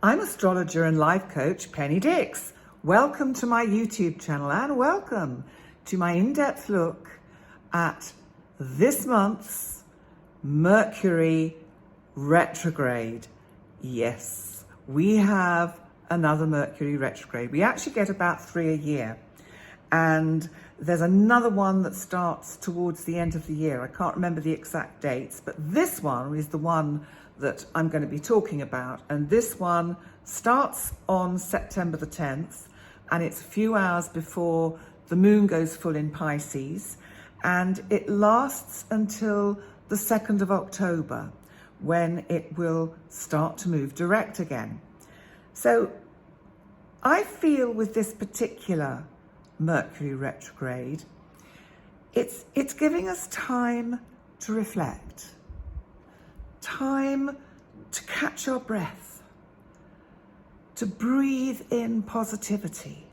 I'm astrologer and life coach Penny Dix. Welcome to my YouTube channel and welcome to my in-depth look at this month's Mercury Retrograde. Yes, we have another Mercury Retrograde. We actually get about 3 a year, and there's another one that starts towards the end of the year. I can't remember the exact dates, but this one is the one that I'm going to be talking about, and this one starts on September the 10th, and it's a few hours before the moon goes full in Pisces, and it lasts until the 2nd of October, when it will start to move direct again. So I feel with this particular Mercury retrograde, it's giving us time to reflect, time to catch our breath, to breathe in positivity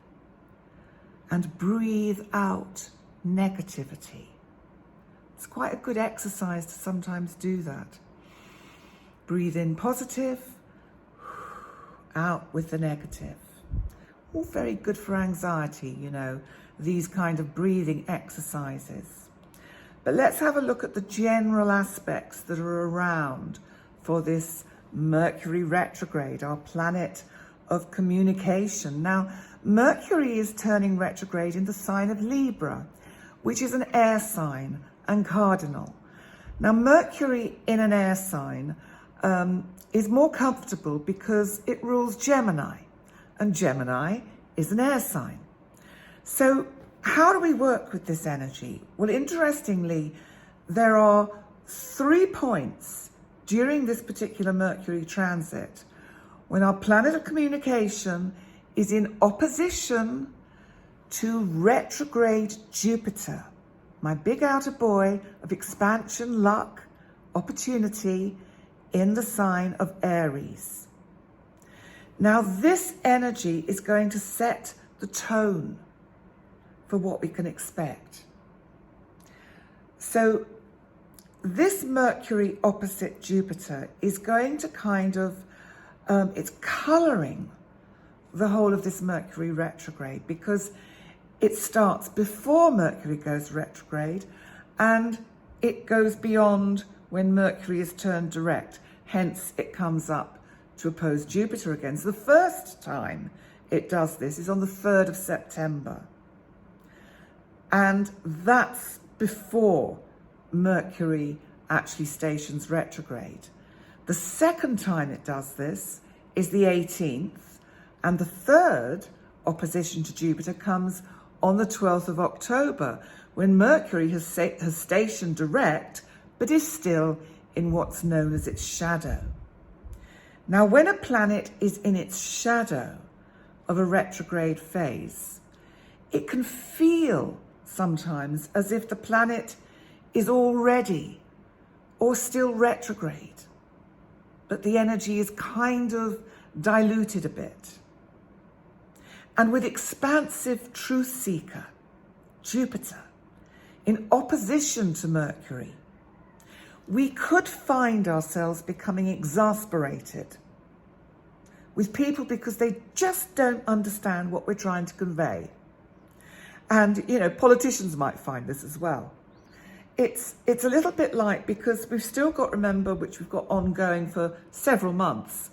and breathe out negativity. It's quite a good exercise to sometimes do that. Breathe in positive, out with the negative. All very good for anxiety, you know, these kind of breathing exercises. But let's have a look at the general aspects that are around for this Mercury retrograde, our planet of communication. Now, Mercury is turning retrograde in the sign of Libra, which is an air sign and cardinal. Now, Mercury in an air sign is more comfortable because it rules Gemini, and Gemini is an air sign. So how do we work with this energy? Well, interestingly, there are 3 points during this particular Mercury transit when our planet of communication is in opposition to retrograde Jupiter, my big outer boy of expansion, luck, opportunity, in the sign of Aries. Now, this energy is going to set the tone for what we can expect. So this Mercury opposite Jupiter is going to kind of, it's coloring the whole of this Mercury retrograde, because it starts before Mercury goes retrograde and it goes beyond when Mercury is turned direct. Hence, it comes up to oppose Jupiter again. So the first time it does this is on the 3rd of September. And that's before Mercury actually stations retrograde. The second time it does this is the 18th, and the third opposition to Jupiter comes on the 12th of October, when Mercury has stationed direct, but is still in what's known as its shadow. Now, when a planet is in its shadow of a retrograde phase, it can feel sometimes as if the planet is already or still retrograde, but the energy is kind of diluted a bit. And with expansive truth seeker, Jupiter, in opposition to Mercury, we could find ourselves becoming exasperated with people because they just don't understand what we're trying to convey. And, you know, politicians might find this as well. It's a little bit like, because we've still got, remember, which we've got ongoing for several months,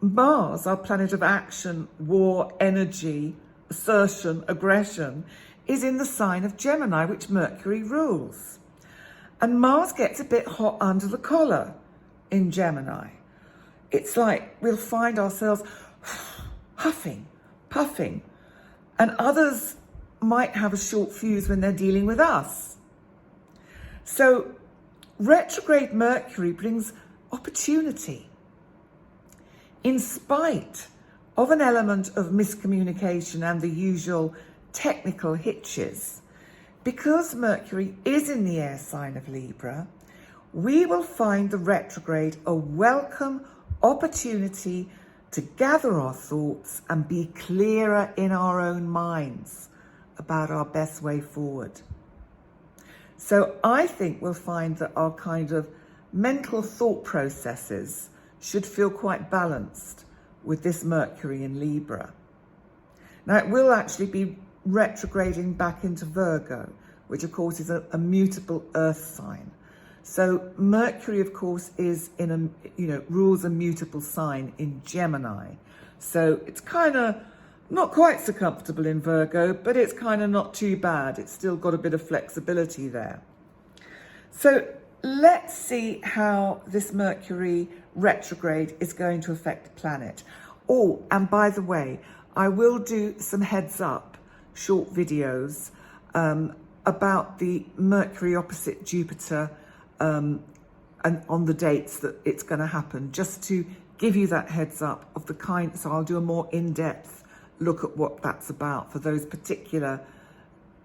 Mars, our planet of action, war, energy, assertion, aggression, is in the sign of Gemini, which Mercury rules. And Mars gets a bit hot under the collar in Gemini. It's like we'll find ourselves huffing, puffing, and others might have a short fuse when they're dealing with us. So retrograde Mercury brings opportunity in spite of an element of miscommunication and the usual technical hitches. Because Mercury is in the air sign of Libra, we will find the retrograde a welcome opportunity to gather our thoughts and be clearer in our own minds about our best way forward. So I think we'll find that our kind of mental thought processes should feel quite balanced with this Mercury in Libra. Now, it will actually be retrograding back into Virgo, which of course is a mutable earth sign. So Mercury, of course, is in rules a mutable sign in Gemini. So it's kind of not quite so comfortable in Virgo, but it's kind of not too bad. It's still got a bit of flexibility there. So let's see how this Mercury retrograde is going to affect the planet. Oh, and by the way, I will do some heads up short videos about the Mercury opposite Jupiter and on the dates that it's going to happen, just to give you that heads up of the kind. So I'll do a more in-depth look at what that's about for those particular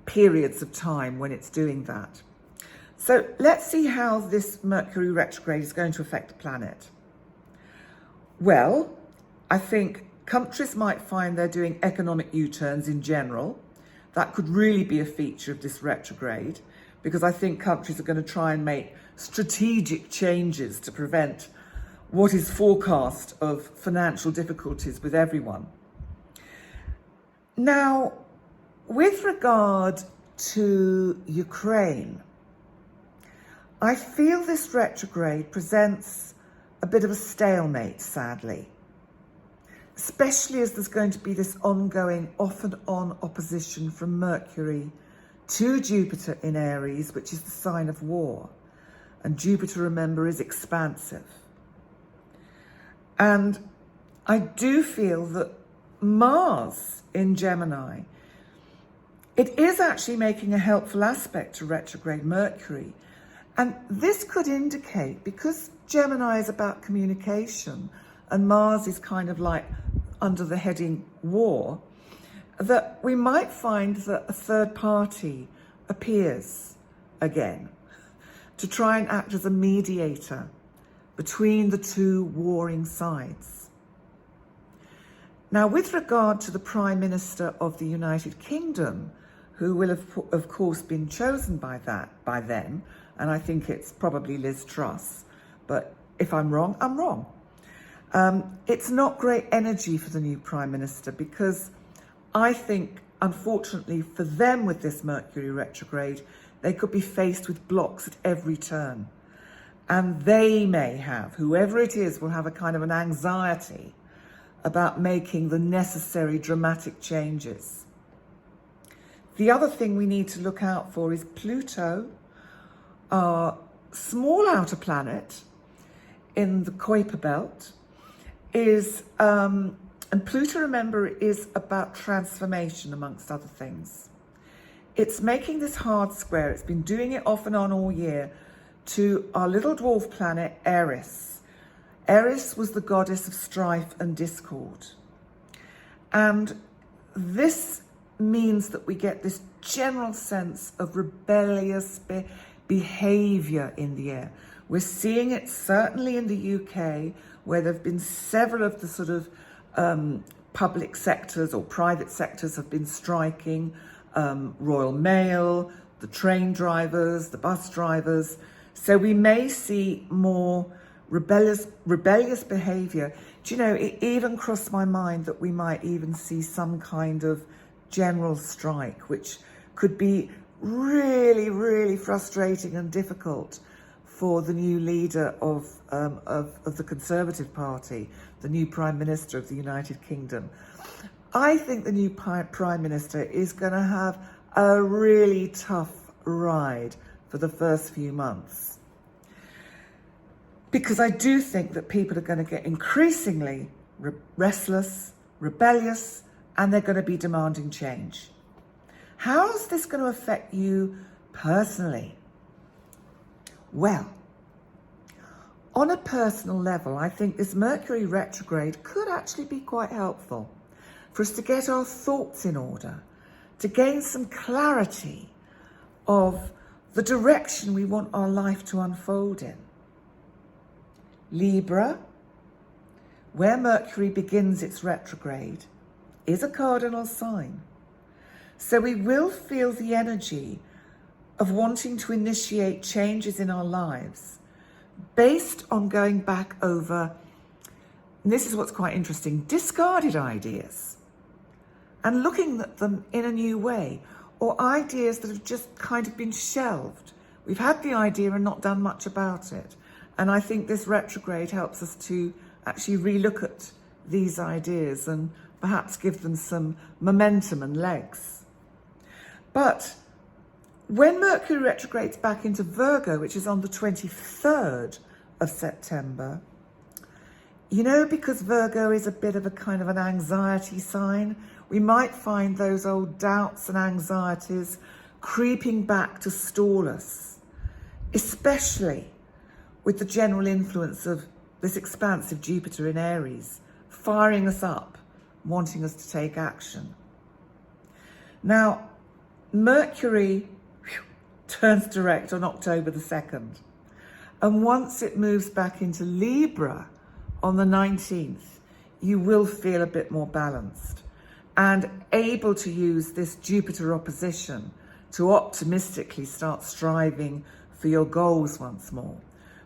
periods of time when it's doing that. So let's see how this Mercury retrograde is going to affect the planet. Well, I think countries might find they're doing economic U-turns in general. That could really be a feature of this retrograde, because I think countries are going to try and make strategic changes to prevent what is forecast of financial difficulties with everyone. Now, with regard to Ukraine, I feel this retrograde presents a bit of a stalemate, sadly, especially as there's going to be this ongoing off and on opposition from Mercury to Jupiter in Aries, which is the sign of war. And Jupiter, remember, is expansive. And I do feel that Mars in Gemini, it is actually making a helpful aspect to retrograde Mercury. And this could indicate, because Gemini is about communication and Mars is kind of like under the heading war, that we might find that a third party appears again to try and act as a mediator between the two warring sides. Now, with regard to the Prime Minister of the United Kingdom, who will have, of course, been chosen by them, and I think it's probably Liz Truss, but if I'm wrong, I'm wrong. It's not great energy for the new Prime Minister, because I think, unfortunately for them with this Mercury retrograde, they could be faced with blocks at every turn. And they may have, whoever it is, will have a kind of an anxiety about making the necessary dramatic changes. The other thing we need to look out for is Pluto, our small outer planet in the Kuiper belt, and Pluto, remember, is about transformation amongst other things. It's making this hard square. It's been doing it off and on all year to our little dwarf planet Aries. Aries was the goddess of strife and discord. And this means that we get this general sense of rebellious behaviour in the air. We're seeing it certainly in the UK, where there have been several of the sort of public sectors or private sectors have been striking, Royal Mail, the train drivers, the bus drivers. So we may see more rebellious behaviour. Do you know, it even crossed my mind that we might even see some kind of general strike, which could be really, really frustrating and difficult for the new leader of the Conservative Party, the new Prime Minister of the United Kingdom. I think the new Prime Minister is going to have a really tough ride for the first few months, because I do think that people are going to get increasingly restless, rebellious, and they're going to be demanding change. How's this going to affect you personally? Well, on a personal level, I think this Mercury retrograde could actually be quite helpful for us to get our thoughts in order, to gain some clarity of the direction we want our life to unfold in. Libra, where Mercury begins its retrograde, is a cardinal sign. So we will feel the energy of wanting to initiate changes in our lives based on going back over this is what's quite interesting, discarded ideas and looking at them in a new way, or ideas that have just kind of been shelved. We've had the idea and not done much about it. And I think this retrograde helps us to actually relook at these ideas and perhaps give them some momentum and legs. But when Mercury retrogrades back into Virgo, which is on the 23rd of September, you know, because Virgo is a bit of a kind of an anxiety sign, we might find those old doubts and anxieties creeping back to stall us, especially with the general influence of this expansive Jupiter in Aries, firing us up, wanting us to take action. Now, Mercury turns direct on October the 2nd. And once it moves back into Libra on the 19th, you will feel a bit more balanced and able to use this Jupiter opposition to optimistically start striving for your goals once more.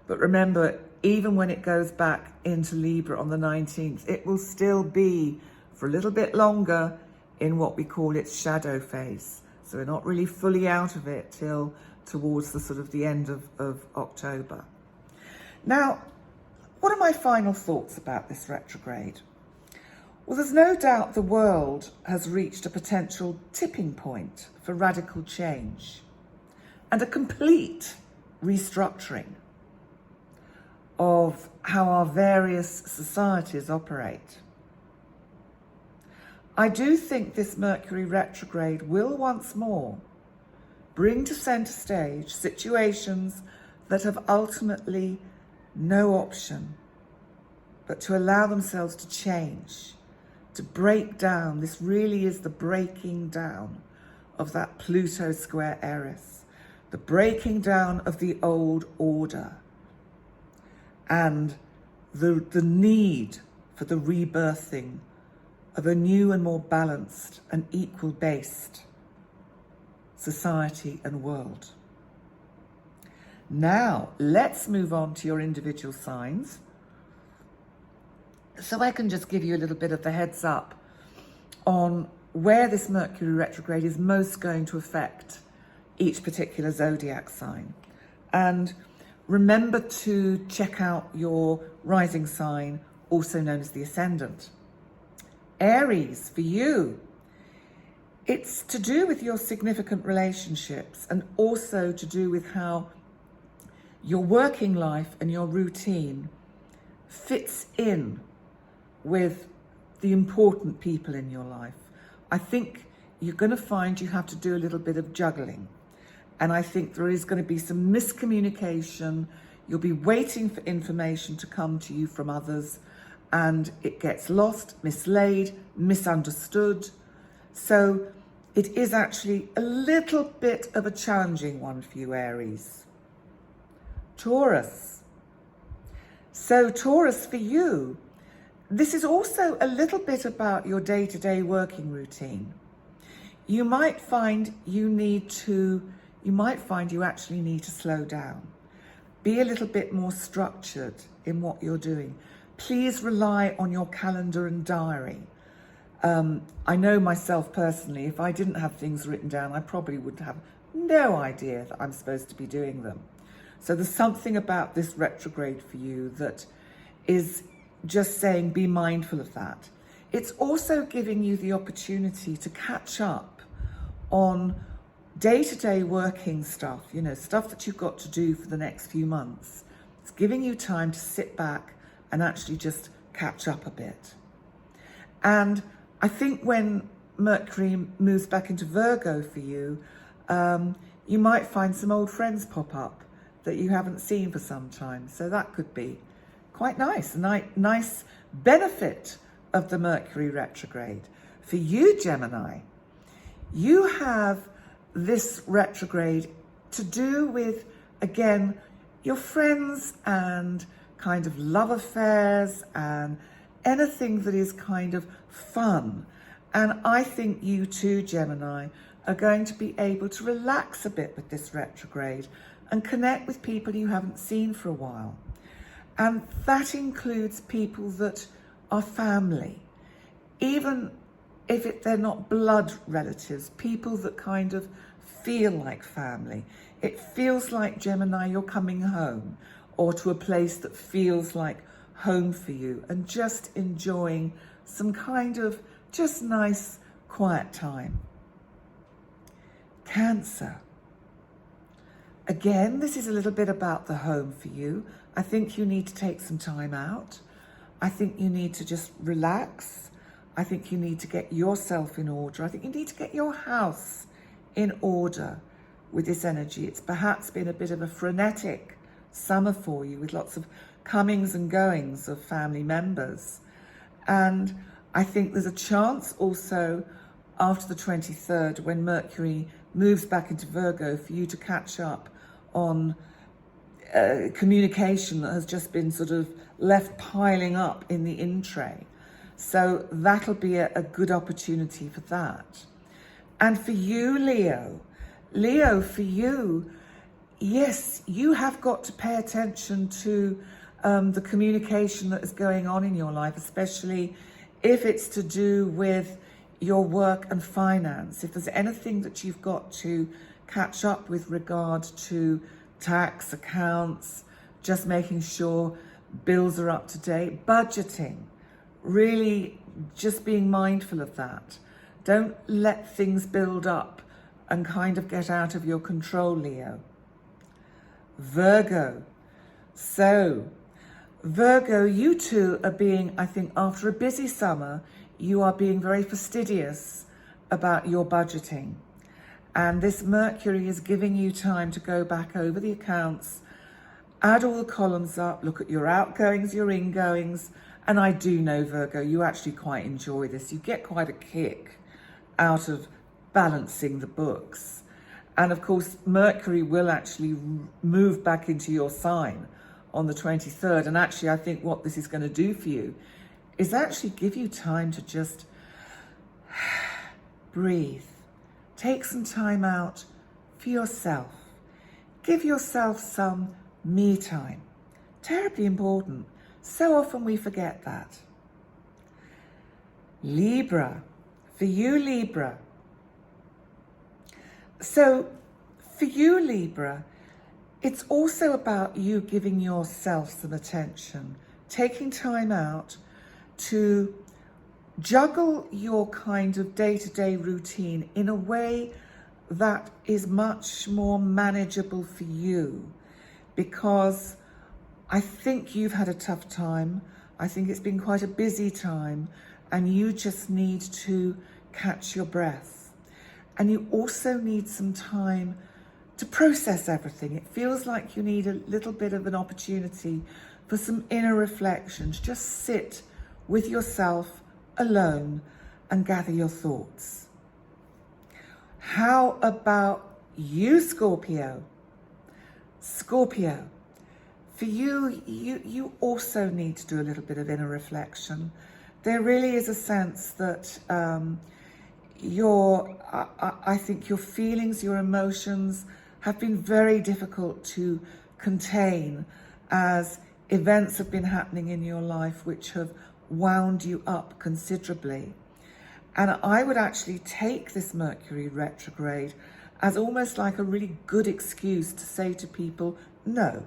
But remember, even when it goes back into Libra on the 19th, it will still be for a little bit longer in what we call its shadow phase. So we're not really fully out of it till towards the sort of the end of October. Now, what are my final thoughts about this retrograde? Well, there's no doubt the world has reached a potential tipping point for radical change and a complete restructuring of how our various societies operate. I do think this Mercury retrograde will once more bring to centre stage situations that have ultimately no option but to allow themselves to change, to break down. This really is the breaking down of that Pluto square Eris, the breaking down of the old order, and the need for the rebirthing of a new and more balanced and equal-based society and world. Now, let's move on to your individual signs. So I can just give you a little bit of the heads up on where this Mercury retrograde is most going to affect each particular zodiac sign. And remember to check out your rising sign, also known as the ascendant. Aries, for you, it's to do with your significant relationships and also to do with how your working life and your routine fits in with the important people in your life. I think you're going to find you have to do a little bit of juggling. And I think there is going to be some miscommunication. You'll be waiting for information to come to you from others, and it gets lost, mislaid, misunderstood. So it is actually a little bit of a challenging one for you, Aries. Taurus. So Taurus, for you, this is also a little bit about your day-to-day working routine. You might find you actually need to slow down. Be a little bit more structured in what you're doing. Please rely on your calendar and diary. I know myself personally, if I didn't have things written down, I probably would have no idea that I'm supposed to be doing them. So there's something about this retrograde for you that is just saying be mindful of that. It's also giving you the opportunity to catch up on day-to-day working stuff, you know, stuff that you've got to do for the next few months. It's giving you time to sit back and actually just catch up a bit. And I think when Mercury moves back into Virgo for you, you might find some old friends pop up that you haven't seen for some time. So that could be quite nice, a nice benefit of the Mercury retrograde. For you, Gemini, you have this retrograde to do with, again, your friends and kind of love affairs and anything that is kind of fun. And I think you too, Gemini, are going to be able to relax a bit with this retrograde and connect with people you haven't seen for a while. And that includes people that are family. Even if they're not blood relatives, people that kind of feel like family. It feels like, Gemini, you're coming home, or to a place that feels like home for you, and just enjoying some kind of just nice, quiet time. Cancer. Again, this is a little bit about the home for you. I think you need to take some time out. I think you need to just relax. I think you need to get yourself in order. I think you need to get your house in order with this energy. It's perhaps been a bit of a frenetic summer for you, with lots of comings and goings of family members. And I think there's a chance also after the 23rd, when Mercury moves back into Virgo, for you to catch up on communication that has just been sort of left piling up in the in tray. So that'll be a good opportunity for that. And for you, Leo, for you, yes, you have got to pay attention to the communication that is going on in your life, especially if it's to do with your work and finance. If there's anything that you've got to catch up with regard to tax, accounts, just making sure bills are up to date, budgeting, really just being mindful of that. Don't let things build up and kind of get out of your control, Leo. Virgo. So, Virgo, you two are being, I think, after a busy summer, you are being very fastidious about your budgeting. And this Mercury is giving you time to go back over the accounts, add all the columns up, look at your outgoings, your ingoings. And I do know, Virgo, you actually quite enjoy this. You get quite a kick out of balancing the books. And of course, Mercury will actually move back into your sign on the 23rd. And actually, I think what this is going to do for you is actually give you time to just breathe. Take some time out for yourself. Give yourself some me time. Terribly important. So often we forget that. Libra. For you, Libra. So, for you, Libra, it's also about you giving yourself some attention, taking time out to juggle your kind of day-to-day routine in a way that is much more manageable for you, because I think you've had a tough time. I think it's been quite a busy time, and you just need to catch your breath. And you also need some time to process everything. It feels like you need a little bit of an opportunity for some inner reflection, to just sit with yourself alone and gather your thoughts. How about you, Scorpio? Scorpio, for you, you also need to do a little bit of inner reflection. There really is a sense that I think your feelings, your emotions have been very difficult to contain as events have been happening in your life which have wound you up considerably. And I would actually take this Mercury retrograde as almost like a really good excuse to say to people, no,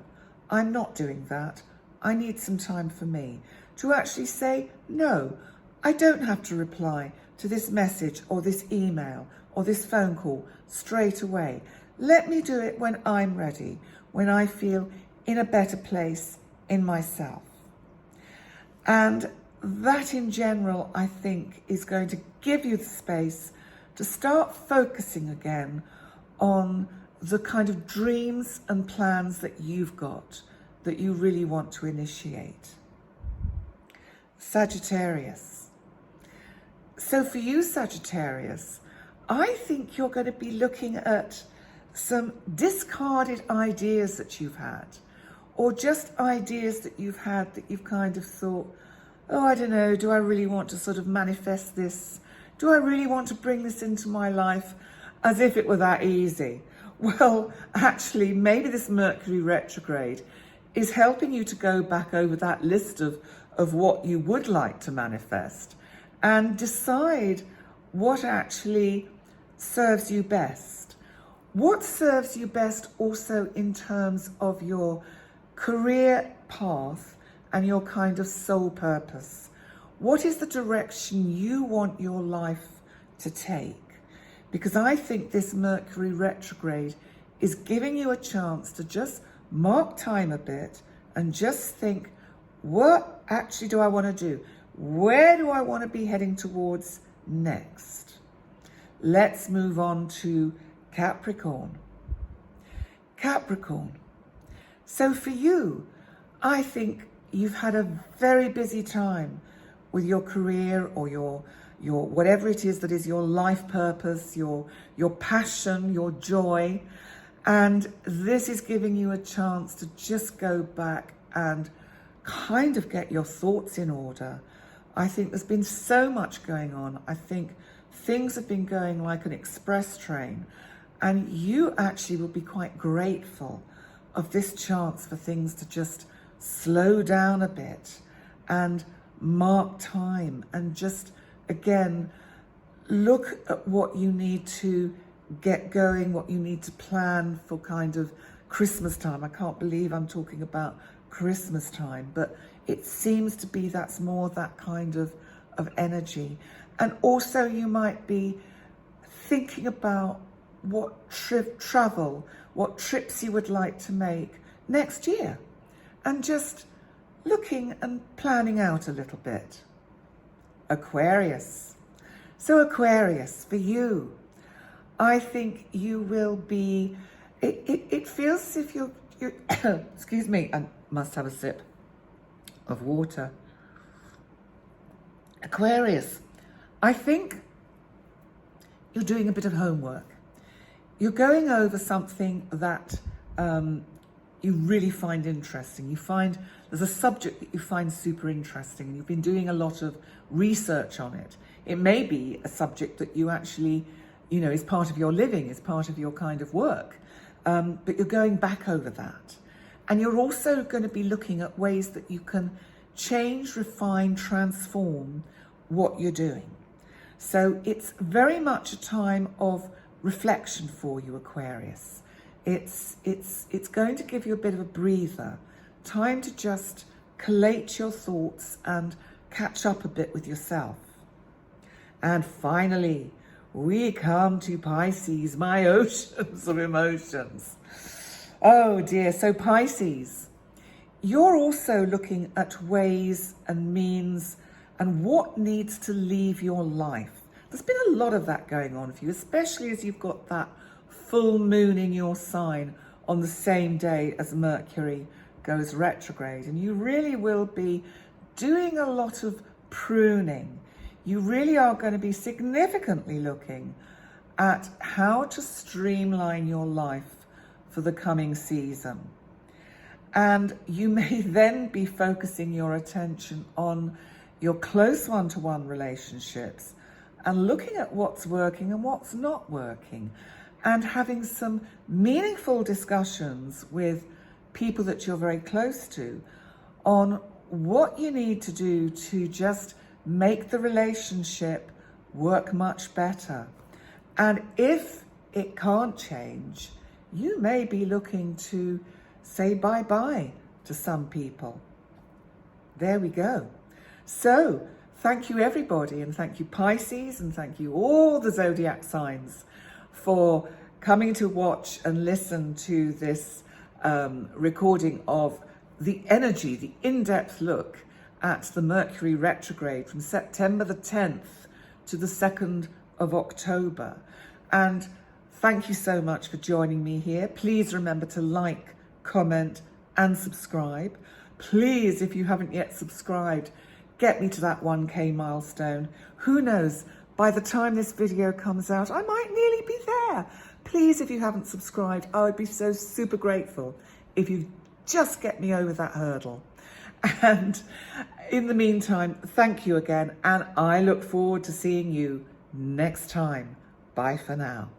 I'm not doing that. I need some time for me. To actually say, no, I don't have to reply to this message or this email or this phone call straight away. Let me do it when I'm ready, when I feel in a better place in myself. And that in general, I think, is going to give you the space to start focusing again on the kind of dreams and plans that you've got, that you really want to initiate. Sagittarius. So for you, Sagittarius, I think you're going to be looking at some discarded ideas that you've had, or just ideas that you've had that you've kind of thought, oh, I don't know, do I really want to sort of manifest this? Do I really want to bring this into my life as if it were that easy? Well, actually, maybe this Mercury retrograde is helping you to go back over that list of of what you would like to manifest and decide what actually serves you best. What serves you best also in terms of your career path and your kind of soul purpose. What is the direction you want your life to take? Because I think this Mercury retrograde is giving you a chance to just mark time a bit and just think, what actually do I want to do? Where do I want to be heading towards next? Let's move on to Capricorn. Capricorn. So for you, I think you've had a very busy time with your career or your whatever it is that is your life purpose, your passion, your joy. And this is giving you a chance to just go back and kind of get your thoughts in order. I think there's been so much going on. I think things have been going like an express train, and you actually will be quite grateful of this chance for things to just slow down a bit and mark time and just, again, look at what you need to get going, what you need to plan for kind of Christmas time. I can't believe I'm talking about Christmas time, but it seems to be that's more that kind of energy. And also you might be thinking about what travel, what trips you would like to make next year, and just looking and planning out a little bit. Aquarius. So Aquarius, for you, I think you will be, it feels as if you're excuse me, I must have a sip of water. Aquarius, I think you're doing a bit of homework. You're going over something that you really find interesting. You find there's a subject that you find super interesting, and you've been doing a lot of research on it. It may be a subject that you actually, you know, is part of your living, is part of your kind of work, but you're going back over that. And you're also going to be looking at ways that you can change, refine, transform what you're doing. So it's very much a time of reflection for you, Aquarius. It's going to give you a bit of a breather, time to just collate your thoughts and catch up a bit with yourself. And finally, we come to Pisces, my oceans of emotions. Oh dear, so Pisces, you're also looking at ways and means and what needs to leave your life. There's been a lot of that going on for you, especially as you've got that full moon in your sign on the same day as Mercury goes retrograde. And you really will be doing a lot of pruning. You really are going to be significantly looking at how to streamline your life for the coming season. And you may then be focusing your attention on your close one-to-one relationships and looking at what's working and what's not working, and having some meaningful discussions with people that you're very close to on what you need to do to just make the relationship work much better. And if it can't change, you may be looking to say bye-bye to some people. There we go. So thank you everybody, and thank you Pisces, and thank you all the zodiac signs for coming to watch and listen to this recording of the energy, the in-depth look at the Mercury retrograde from September the 10th to the 2nd of October. And thank you so much for joining me here. Please remember to like, comment, and subscribe. Please, if you haven't yet subscribed, get me to that 1K milestone. Who knows, by the time this video comes out, I might nearly be there. Please, if you haven't subscribed, I would be so super grateful if you just get me over that hurdle. And in the meantime, thank you again, and I look forward to seeing you next time. Bye for now.